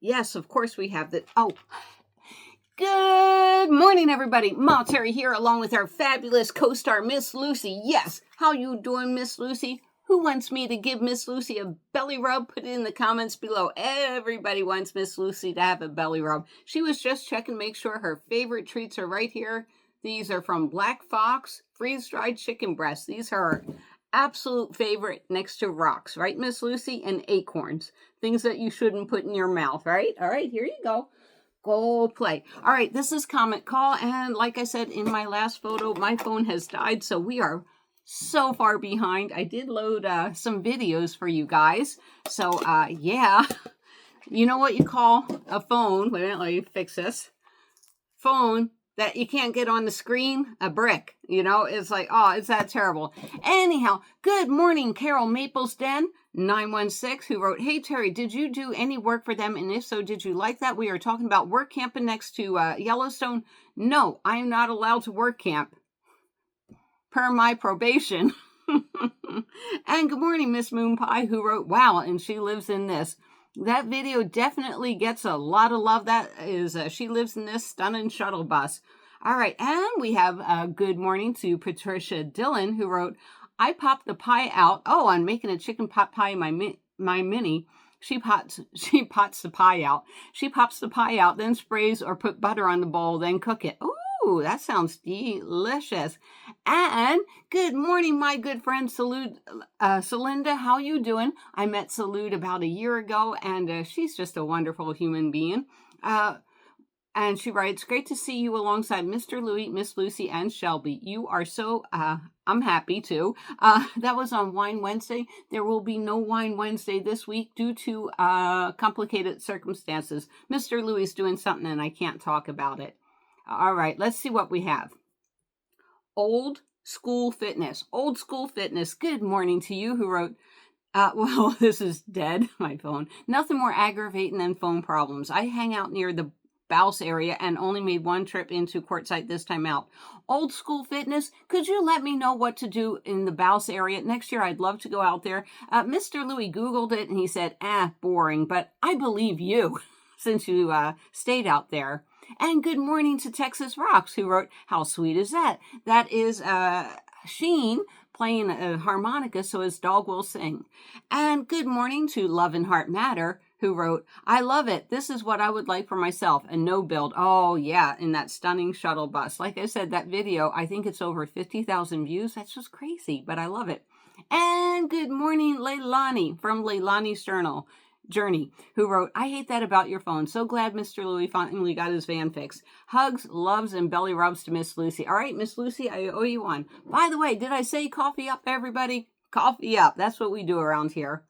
Yes, of course we have that. Oh, good morning, everybody. Ma Terry here, along with our fabulous co-star, Miss Lucy. Yes, how you doing, Miss Lucy? Who wants me to give Miss Lucy a belly rub? Put it in the comments below. Everybody wants Miss Lucy to have a belly rub. She was just checking, make sure her favorite treats are right here. These are from Black Fox freeze-dried chicken breasts. These are her absolute favorite next to rocks, right, Miss Lucy? And acorns, things that you shouldn't put in your mouth, right? All right, here you go. Go play. All right, this is Comment Call, and like I said in my last photo, my phone has died, so we are so far behind. I did load some videos for you guys, so yeah. You know what you call a phone? Wait a minute, let me fix this. Phone that you can't get on the screen? A brick. You know, it's like, oh, is that terrible? Anyhow, good morning, Carol Maples Den 916, who wrote, "Hey Terry, did you do any work for them? And if so, did you like that? We are talking about work camping next to Yellowstone. No, I am not allowed to work camp per my probation." And good morning, Miss Moon Pie, who wrote, "Wow, and she lives in this." That video definitely gets a lot of love. That is, she lives in this stunning shuttle bus. All right, and we have a good morning to Patricia Dillon, who wrote, "I popped the pie out." Oh, I'm making a chicken pot pie in my mini. She pots the pie out. She pops the pie out, then sprays or put butter on the bowl, then cook it. Ooh, that sounds delicious. And good morning, my good friend Celinda. How you doing? I met Salud about a year ago, and she's just a wonderful human being. And she writes, "Great to see you alongside Mr. Louie, Miss Lucy, and Shelby. You are so, I'm happy too." That was on Wine Wednesday. There will be no Wine Wednesday this week due to complicated circumstances. Mr. Louie's doing something and I can't talk about it. All right, let's see what we have. Old School Fitness. Old School Fitness. Good morning to you, who wrote, well, this is dead, my phone. "Nothing more aggravating than phone problems. I hang out near the Bouse area and only made one trip into Quartzsite this time out. Old School Fitness, could you let me know what to do in the Bouse area? Next year, I'd love to go out there." Mr. Louie Googled it and he said, boring, but I believe you since you stayed out there. And good morning to Texas Rocks, who wrote, "How sweet is that?" That is Sheen playing a harmonica so his dog will sing. And good morning to Love and Heart Matter, who wrote, "I love it. This is what I would like for myself, a no build." Oh yeah, in that stunning shuttle bus. Like I said, that video, I think it's over 50,000 views. That's just crazy, but I love it. And good morning, Leilani from Leilani's Journey, who wrote, "I hate that about your phone. So glad Mr. Louie finally got his van fixed. Hugs, loves, and belly rubs to Miss Lucy." All right, Miss Lucy, I owe you one. By the way, did I say coffee up, everybody? Coffee up. That's what we do around here.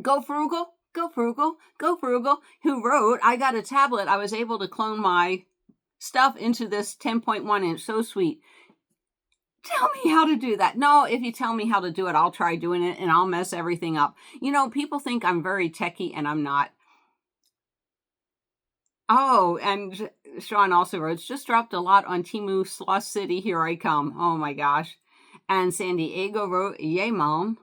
Go frugal, go frugal, go frugal, who wrote, "I got a tablet. I was able to clone my stuff into this 10.1 inch. So sweet. Tell me how to do that." No, if you tell me how to do it, I'll try doing it and I'll mess everything up. You know, people think I'm very techie and I'm not. Oh, and Sean also wrote, "Just dropped a lot on Timu Sloth City. Here I come." Oh my gosh. And San Diego wrote, "Yay, Mom."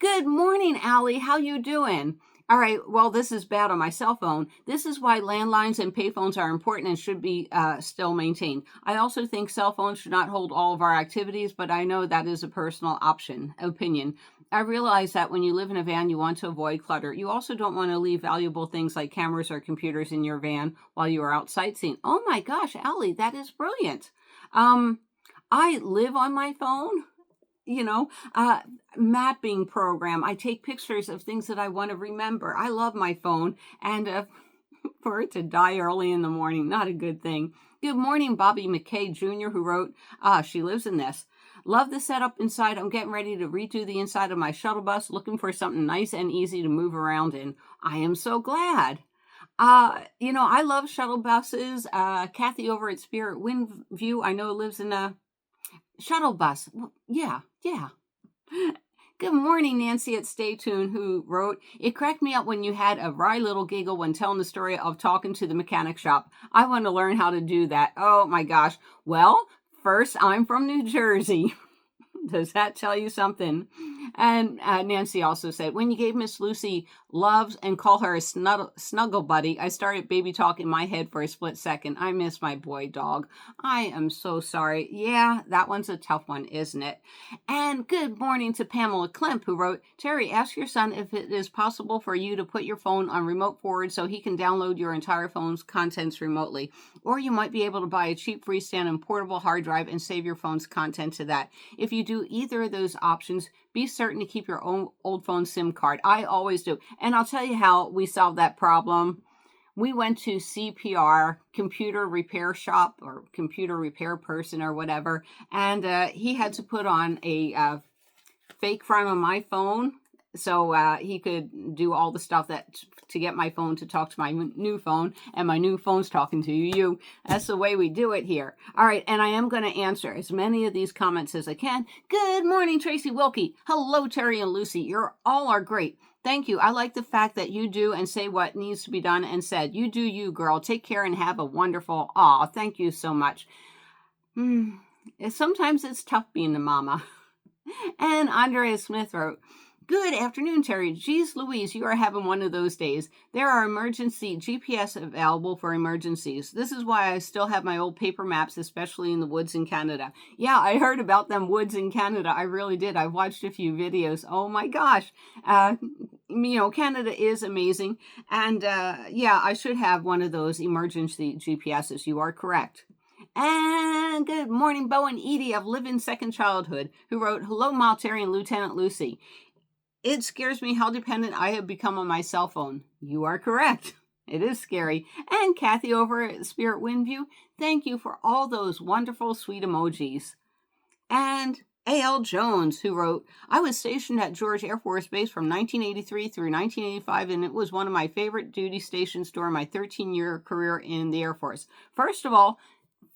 Good morning, Allie. How you doing? All right, well, this is bad on my cell phone. This is why landlines and payphones are important and should be still maintained. I also think cell phones should not hold all of our activities, but I know that is a personal opinion. I realize that when you live in a van, you want to avoid clutter. You also don't want to leave valuable things like cameras or computers in your van while you are out sightseeing. Oh my gosh, Allie, that is brilliant. I live on my phone. You know, mapping program. I take pictures of things that I want to remember. I love my phone, and for it to die early in the morning, not a good thing. Good morning, Bobby McKay Jr., who wrote, "She lives in this. Love the setup inside. I'm getting ready to redo the inside of my shuttle bus, looking for something nice and easy to move around in." I am so glad. You know, I love shuttle buses. Kathy over at Spirit Wind View, I know, lives in a shuttle bus. Well, yeah. Good morning, Nancy at Stay Tuned, who wrote, "It cracked me up when you had a wry little giggle when telling the story of talking to the mechanic shop. I want to learn how to do that." Oh my gosh. Well, first, I'm from New Jersey. Does that tell you something? And Nancy also said, when you gave Miss Lucy loves and call her a snuggle buddy, I started baby talk in my head for a split second. I miss my boy dog. I am so sorry. Yeah, that one's a tough one, isn't it? And good morning to Pamela Klemp, who wrote, Terry, ask your son if it is possible for you to put your phone on remote forward so he can download your entire phone's contents remotely. Or you might be able to buy a cheap freestanding portable hard drive and save your phone's content to that. If you do either of those options, be certain to keep your own old phone SIM card. I always do. And I'll tell you how we solved that problem. We went to CPR, computer repair shop, or computer repair person or whatever, and he had to put on a fake front on my phone so he could do all the stuff that to get my phone to talk to my new phone, and my new phone's talking to you. That's the way we do it here. All right, and I am going to answer as many of these comments as I can. Good morning, Tracy Wilkie. Hello, Terry and Lucy. You're all are great. Thank you. I like the fact that you do and say what needs to be done and said. You do you, girl. Take care and have a wonderful... Aw, thank you so much. Sometimes it's tough being a mama. And Andrea Smith wrote, good afternoon, Terry. Geez Louise, you are having one of those days. There are emergency GPS available for emergencies. This is why I still have my old paper maps, especially in the woods in Canada. Yeah, I heard about them woods in Canada. I really did. I watched a few videos. Oh my gosh. Canada is amazing. And yeah, I should have one of those emergency GPSs. You are correct. And good morning, Bo and Edie of Living Second Childhood, who wrote, hello, Ma, Terry, and Lieutenant Lucy. It scares me how dependent I have become on my cell phone. You are correct. It is scary. And Kathy over at Spirit Windview, thank you for all those wonderful, sweet emojis. And A.L. Jones, who wrote, I was stationed at George Air Force Base from 1983 through 1985, and it was one of my favorite duty stations during my 13-year career in the Air Force. First of all,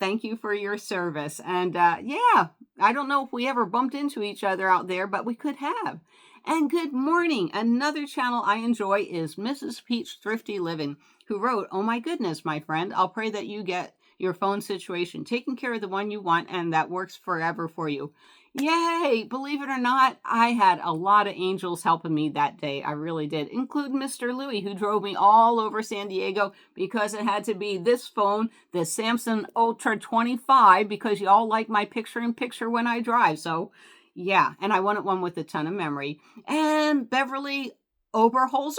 thank you for your service. And yeah, I don't know if we ever bumped into each other out there, but we could have. And good morning. Another channel I enjoy is Mrs. Peach Thrifty Living, who wrote, oh my goodness, my friend, I'll pray that you get your phone situation taken care of, the one you want, and that works forever for you. Yay! Believe it or not, I had a lot of angels helping me that day. I really did, including Mr. Louie, who drove me all over San Diego because it had to be this phone, the Samsung Ultra 25, because you all like my picture-in-picture when I drive. So yeah, and I wanted one with a ton of memory. And Beverly Oberholzer?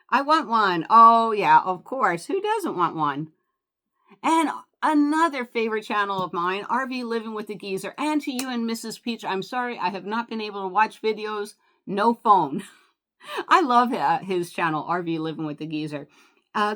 I want one. Oh yeah, of course. Who doesn't want one? And another favorite channel of mine, RV Living with the Geezer. And to you and Mrs. Peach, I'm sorry I have not been able to watch videos. No phone. I love his channel, RV Living with the Geezer.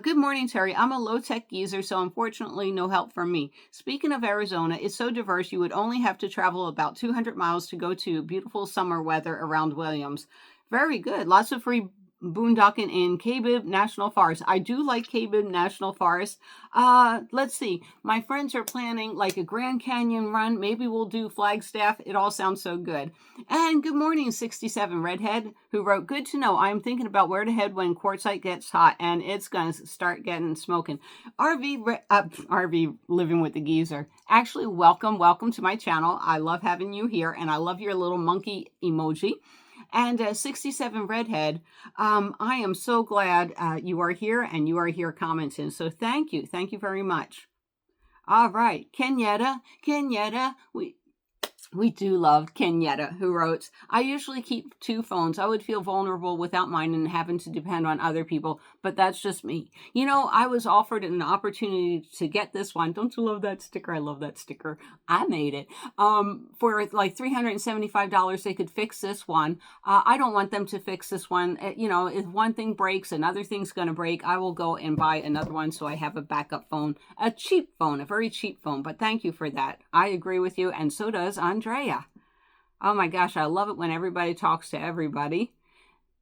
Good morning, Terry. I'm a low-tech geezer, so unfortunately no help from me. Speaking of Arizona, it's so diverse you would only have to travel about 200 miles to go to beautiful summer weather around Williams. Very good. Lots of free boondocking in Kaibab National Forest. I do like Kaibab National Forest. Let's see. My friends are planning like a Grand Canyon run. Maybe we'll do Flagstaff. It all sounds so good. And good morning, 67 Redhead, who wrote, good to know. I'm thinking about where to head when quartzite gets hot, and it's going to start getting smoking. RV Living with the Geezer. Actually, welcome to my channel. I love having you here, and I love your little monkey emoji. And 67 Redhead, I am so glad you are here and you are here commenting. So thank you. Thank you very much. All right. Kenyetta, we do love Kenyetta, who wrote, I usually keep two phones. I would feel vulnerable without mine and having to depend on other people, but that's just me. You know, I was offered an opportunity to get this one. Don't you love that sticker? I love that sticker. I made it. For like $375, they could fix this one. I don't want them to fix this one. You know, if one thing breaks, another thing's going to break. I will go and buy another one so I have a backup phone. A cheap phone, a very cheap phone, but thank you for that. I agree with you, and so does Andrea. Oh my gosh, I love it when everybody talks to everybody.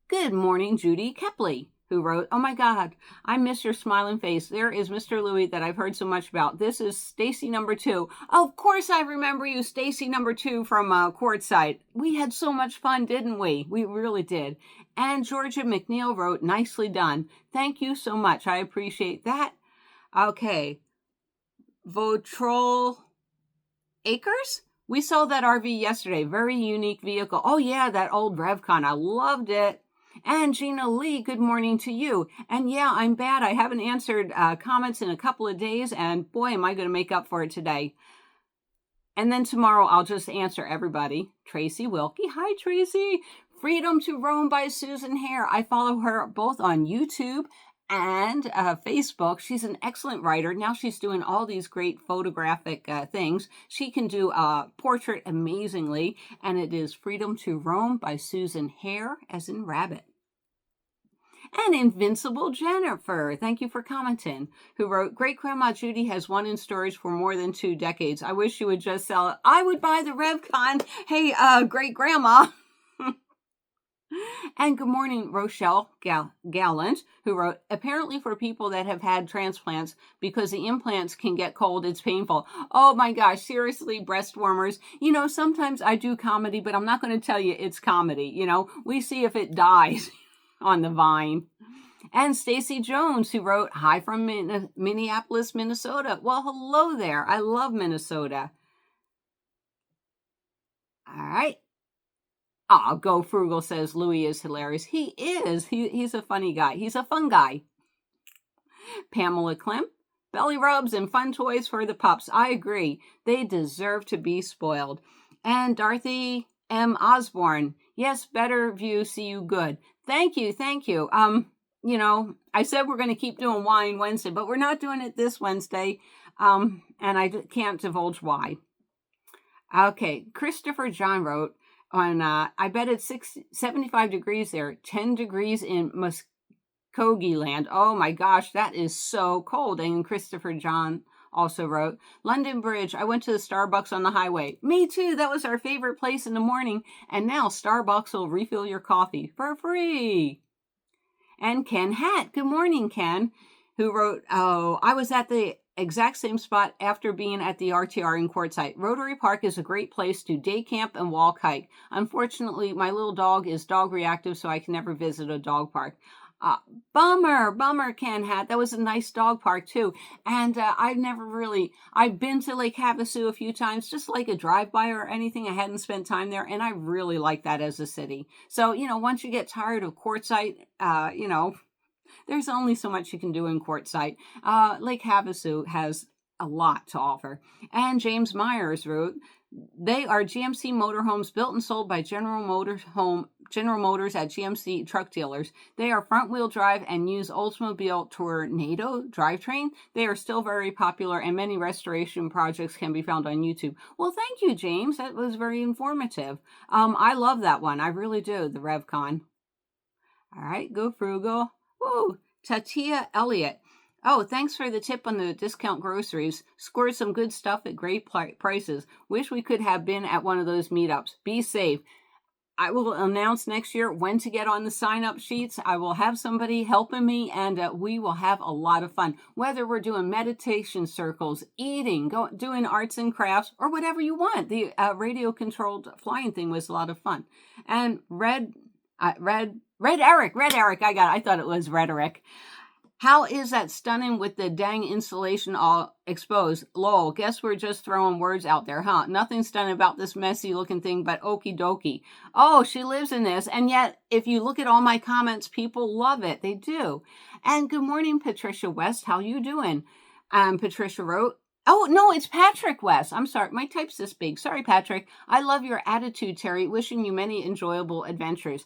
Good morning, Judy Kepley, who wrote, oh my God, I miss your smiling face. There is Mr. Louie that I've heard so much about. This is Stacy number 2. Of course I remember you, Stacy number 2 from Quartzsite. We had so much fun, didn't we? We really did. And Georgia McNeil wrote, nicely done. Thank you so much. I appreciate that. Okay. Votrol Acres? We saw that RV yesterday. Very unique vehicle. Oh, yeah, that old RevCon. I loved it. And Gina Lee, good morning to you. And yeah, I'm bad. I haven't answered comments in a couple of days. And boy, am I going to make up for it today. And then tomorrow, I'll just answer everybody. Tracy Wilkie. Hi, Tracy. Freedom to Roam by Susan Hare. I follow her both on YouTube and Facebook. She's an excellent writer. Now she's doing all these great photographic things. She can do a portrait amazingly, and it is Freedom to Roam by Susan Hare, as in rabbit. And Invincible Jennifer, thank you for commenting, who wrote, Great Grandma Judy has one in storage for more than 2 decades. I wish you would just sell it. I would buy the RevCon. Hey, Great Grandma. And good morning, Rochelle Gallant, who wrote, apparently for people that have had transplants, because the implants can get cold, it's painful. Oh my gosh, seriously, breast warmers. You know, sometimes I do comedy, but I'm not going to tell you it's comedy. You know, we see if it dies on the vine. And Stacy Jones, who wrote, hi from Minneapolis, Minnesota. Well, hello there. I love Minnesota. All right. Oh, Go Frugal says Louis is hilarious. He is. He's a funny guy. He's a fun guy. Pamela Klemp, belly rubs and fun toys for the pups. I agree. They deserve to be spoiled. And Dorothy M. Osborne, yes, better view, see you good. Thank you. Thank you. You know, I said we're going to keep doing Wine Wednesday, but we're not doing it this Wednesday. And I can't divulge why. Okay. Christopher John wrote, on I bet it's 75 degrees there, 10 degrees in Muskogee land. Oh my gosh, that is so cold. And Christopher John also wrote, London Bridge, I went to the Starbucks on the highway. Me too, that was our favorite place in the morning. And now Starbucks will refill your coffee for free. And Ken Hatt, good morning, Ken, who wrote, oh, I was at the exact same spot after being at the RTR in Quartzsite. Rotary Park is a great place to day camp and walk hike. Unfortunately, my little dog is dog reactive, so I can never visit a dog park. Bummer, Ken Hat. That was a nice dog park too. And I've been to Lake Havasu a few times, just like a drive-by or anything. I hadn't spent time there, and I really like that as a city. So, you know, once you get tired of Quartzsite, you know, there's only so much you can do in Quartzsite. Lake Havasu has a lot to offer. And James Myers wrote, they are GMC motorhomes built and sold by General Motors at GMC truck dealers. They are front-wheel drive and use Oldsmobile Tornado drivetrain. They are still very popular, and many restoration projects can be found on YouTube. Well, thank you, James. That was very informative. I love that one. I really do, the RevCon. All right, Go Frugal. Woo! Tatia Elliott. Oh, thanks for the tip on the discount groceries. Scored some good stuff at great prices. Wish we could have been at one of those meetups. Be safe. I will announce next year when to get on the sign-up sheets. I will have somebody helping me, and we will have a lot of fun. Whether we're doing meditation circles, eating, doing arts and crafts, or whatever you want. The radio-controlled flying thing was a lot of fun. And Red Eric, I thought it was rhetoric. How is that stunning with the dang insulation all exposed? Lol, guess we're just throwing words out there, huh? Nothing stunning about this messy looking thing but okie dokie. Oh, she lives in this. And yet, if you look at all my comments, people love it. They do. And good morning, Patricia West. How you doing? Patricia wrote, oh, no, it's Patrick West. I'm sorry. My type's this big. Sorry, Patrick. I love your attitude, Terry. Wishing you many enjoyable adventures.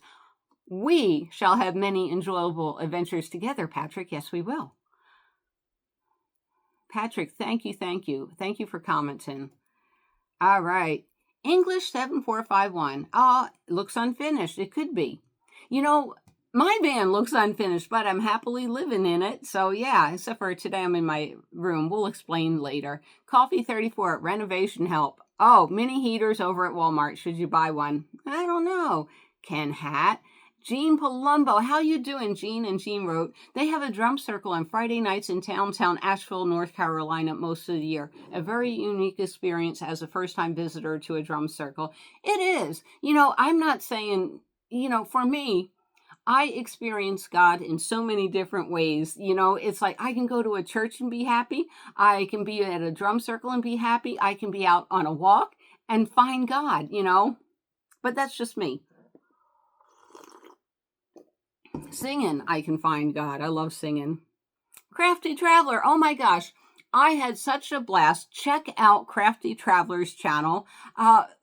We shall have many enjoyable adventures together, Patrick. Yes, we will. Patrick, thank you. Thank you for commenting. All right. English 7451. Looks unfinished. It could be. You know, my van looks unfinished, but I'm happily living in it. So, yeah, except for today I'm in my room. We'll explain later. Coffee 34, renovation help. Oh, mini heaters over at Walmart. Should you buy one? I don't know. Ken Hat. Jean Palumbo, how you doing, Jean? And Jean wrote, they have a drum circle on Friday nights in downtown Asheville, North Carolina, most of the year. A very unique experience as a first-time visitor to a drum circle. It is. You know, I'm not saying, you know, for me, I experience God in so many different ways. You know, it's like I can go to a church and be happy. I can be at a drum circle and be happy. I can be out on a walk. and find God, you know. But that's just me. Singing, I can find God. I love singing. Crafty Traveler, oh my gosh. I had such a blast. Check out Crafty Traveler's channel.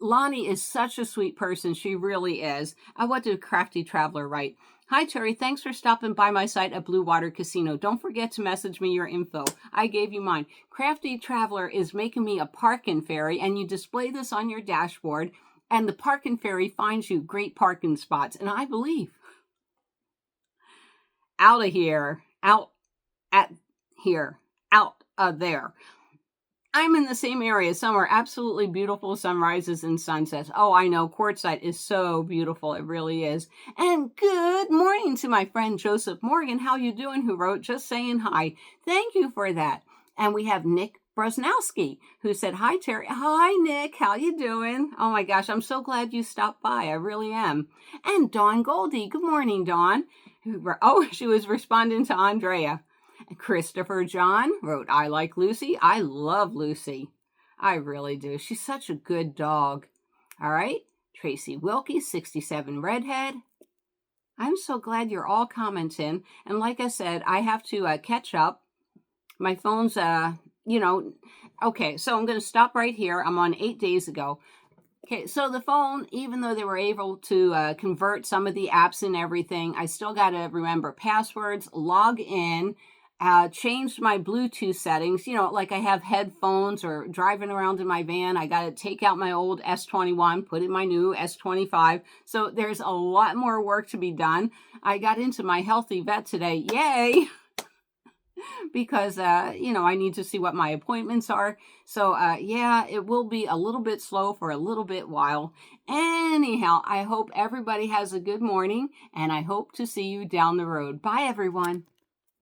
Lonnie is such a sweet person. She really is. What did Crafty Traveler write? Hi, Terry. Thanks for stopping by my site at Blue Water Casino. Don't forget to message me your info. I gave you mine. Crafty Traveler is making me a parking fairy, and you display this on your dashboard, and the parking fairy finds you great parking spots. And I believe out of here, out at here, out of there. I'm in the same area. Some are absolutely beautiful sunrises and sunsets. Oh, I know. Quartzsite is so beautiful. It really is. And good morning to my friend Joseph Morgan. How you doing? Who wrote, just saying hi. Thank you for that. And we have Nick Brosnowski, who said, hi, Terry. Hi, Nick. How you doing? Oh, my gosh. I'm so glad you stopped by. I really am. And Dawn Goldie. Good morning, Dawn. Oh, she was responding to Andrea. Christopher John wrote, I like Lucy. I love Lucy. I really do. She's such a good dog. All right. Tracy Wilkie, 67 Redhead. I'm so glad you're all commenting. And like I said, I have to catch up. My phone's, okay, so I'm going to stop right here. I'm on 8 days ago. Okay, so the phone, even though they were able to convert some of the apps and everything, I still got to remember passwords, log in, changed my Bluetooth settings. You know, like I have headphones or driving around in my van. I got to take out my old S21, put in my new S25. So there's a lot more work to be done. I got into my Healthy Vet today. Yay! Because, I need to see what my appointments are. So, yeah, it will be a little bit slow for a little bit while. Anyhow, I hope everybody has a good morning, and I hope to see you down the road. Bye, everyone.